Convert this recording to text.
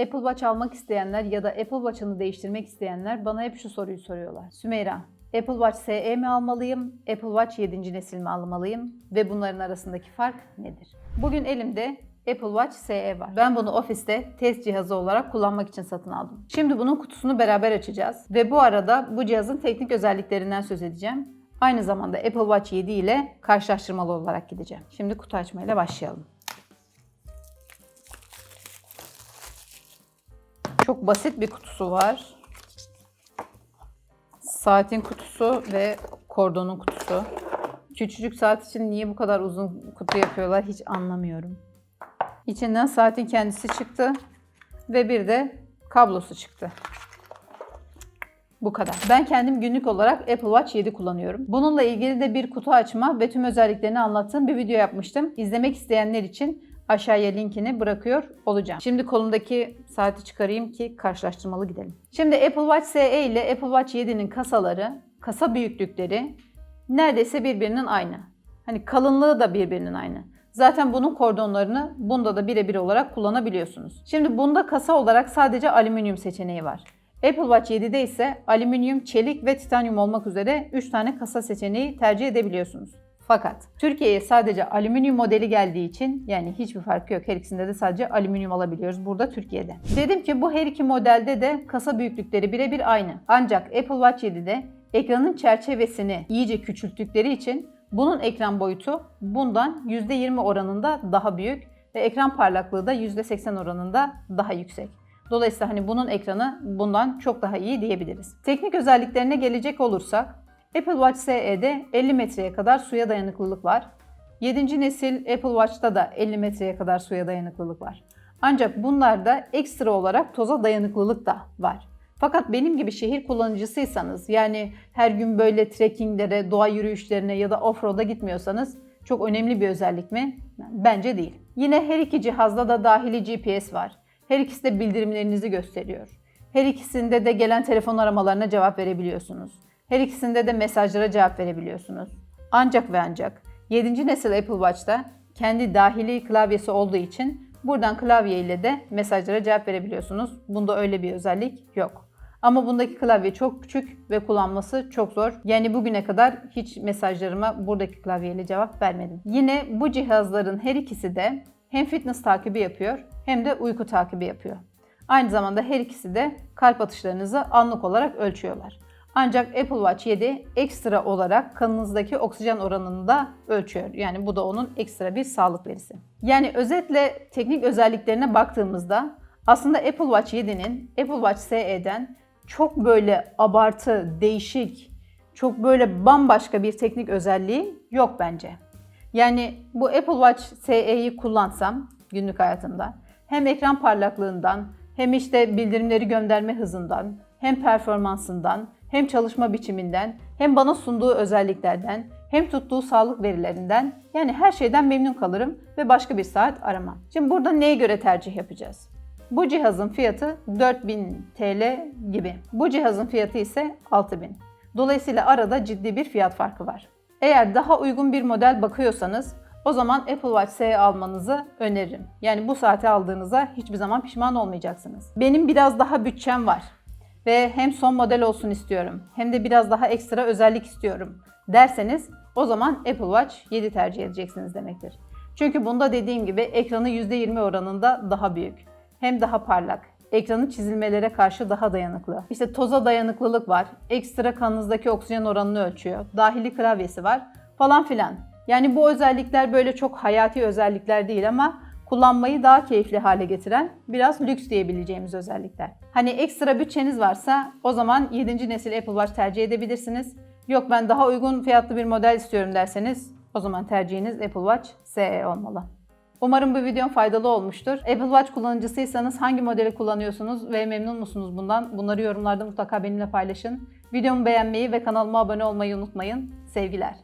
Apple Watch almak isteyenler ya da Apple Watch'ını değiştirmek isteyenler bana hep şu soruyu soruyorlar. Sümeyra, Apple Watch SE mi almalıyım, Apple Watch 7. nesil mi almalıyım ve bunların arasındaki fark nedir? Bugün elimde Apple Watch SE var. Ben bunu ofiste test cihazı olarak kullanmak için satın aldım. Şimdi bunun kutusunu beraber açacağız ve bu arada bu cihazın teknik özelliklerinden söz edeceğim. Aynı zamanda Apple Watch 7 ile karşılaştırmalı olarak gideceğim. Şimdi kutu açmayla başlayalım. Çok basit bir kutusu var. Saatin kutusu ve kordonun kutusu. Küçücük saat için niye bu kadar uzun kutu yapıyorlar hiç anlamıyorum. İçinden saatin kendisi çıktı ve bir de kablosu çıktı. Bu kadar. Ben kendim günlük olarak Apple Watch 7 kullanıyorum. Bununla ilgili de bir kutu açma ve tüm özelliklerini anlattığım bir video yapmıştım. İzlemek isteyenler için aşağıya linkini bırakıyor olacağım. Şimdi kolumdaki saati çıkarayım ki karşılaştırmalı gidelim. Şimdi Apple Watch SE ile Apple Watch 7'nin kasaları, kasa büyüklükleri neredeyse birbirinin aynı. Hani kalınlığı da birbirinin aynı. Zaten bunun kordonlarını bunda da birebir olarak kullanabiliyorsunuz. Şimdi bunda kasa olarak sadece alüminyum seçeneği var. Apple Watch 7'de ise alüminyum, çelik ve titanyum olmak üzere 3 tane kasa seçeneği tercih edebiliyorsunuz. Fakat Türkiye'ye sadece alüminyum modeli geldiği için yani hiçbir farkı yok. Her ikisinde de sadece alüminyum alabiliyoruz burada Türkiye'de. Dedim ki bu her iki modelde de kasa büyüklükleri birebir aynı. Ancak Apple Watch 7'de ekranın çerçevesini iyice küçülttükleri için bunun ekran boyutu bundan %20 oranında daha büyük ve ekran parlaklığı da %80 oranında daha yüksek. Dolayısıyla hani bunun ekranı bundan çok daha iyi diyebiliriz. Teknik özelliklerine gelecek olursak Apple Watch SE'de 50 metreye kadar suya dayanıklılık var. 7. nesil Apple Watch'ta da 50 metreye kadar suya dayanıklılık var. Ancak bunlarda ekstra olarak toza dayanıklılık da var. Fakat benim gibi şehir kullanıcısıysanız yani her gün böyle trekkinglere, doğa yürüyüşlerine ya da off-road'a gitmiyorsanız çok önemli bir özellik mi? Bence değil. Yine her iki cihazda da dahili GPS var. Her ikisi de bildirimlerinizi gösteriyor. Her ikisinde de gelen telefon aramalarına cevap verebiliyorsunuz. Her ikisinde de mesajlara cevap verebiliyorsunuz. Ancak ve ancak 7. nesil Apple Watch'ta kendi dahili klavyesi olduğu için buradan klavye ile de mesajlara cevap verebiliyorsunuz. Bunda öyle bir özellik yok. Ama bundaki klavye çok küçük ve kullanması çok zor. Yani bugüne kadar hiç mesajlarıma buradaki klavyeyle cevap vermedim. Yine bu cihazların her ikisi de hem fitness takibi yapıyor hem de uyku takibi yapıyor. Aynı zamanda her ikisi de kalp atışlarınızı anlık olarak ölçüyorlar. Ancak Apple Watch 7 ekstra olarak kanınızdaki oksijen oranını da ölçüyor. Yani bu da onun ekstra bir sağlık verisi. Yani özetle teknik özelliklerine baktığımızda aslında Apple Watch 7'nin Apple Watch SE'den çok böyle abartı, değişik, çok böyle bambaşka bir teknik özelliği yok bence. Yani bu Apple Watch SE'yi kullansam günlük hayatımda hem ekran parlaklığından hem işte bildirimleri gönderme hızından hem performansından hem çalışma biçiminden hem bana sunduğu özelliklerden hem tuttuğu sağlık verilerinden yani her şeyden memnun kalırım ve başka bir saat aramam. Şimdi burada neye göre tercih yapacağız? Bu cihazın fiyatı 4000 TL gibi. Bu cihazın fiyatı ise 6000. Dolayısıyla arada ciddi bir fiyat farkı var. Eğer daha uygun bir model bakıyorsanız o zaman Apple Watch SE almanızı öneririm. Yani bu saati aldığınızda hiçbir zaman pişman olmayacaksınız. Benim biraz daha bütçem var ve hem son model olsun istiyorum hem de biraz daha ekstra özellik istiyorum derseniz o zaman Apple Watch 7 tercih edeceksiniz demektir. Çünkü bunda dediğim gibi ekranı %20 oranında daha büyük. Hem daha parlak. Ekranı çizilmelere karşı daha dayanıklı. İşte toza dayanıklılık var. Ekstra kanınızdaki oksijen oranını ölçüyor. Dahili klavyesi var falan filan. Yani bu özellikler böyle çok hayati özellikler değil ama kullanmayı daha keyifli hale getiren biraz lüks diyebileceğimiz özellikler. Hani ekstra bütçeniz varsa o zaman 7. nesil Apple Watch tercih edebilirsiniz. Yok ben daha uygun fiyatlı bir model istiyorum derseniz o zaman tercihiniz Apple Watch SE olmalı. Umarım bu videom faydalı olmuştur. Apple Watch kullanıcısıysanız hangi modeli kullanıyorsunuz ve memnun musunuz bundan? Bunları yorumlarda mutlaka benimle paylaşın. Videomu beğenmeyi ve kanalıma abone olmayı unutmayın. Sevgiler.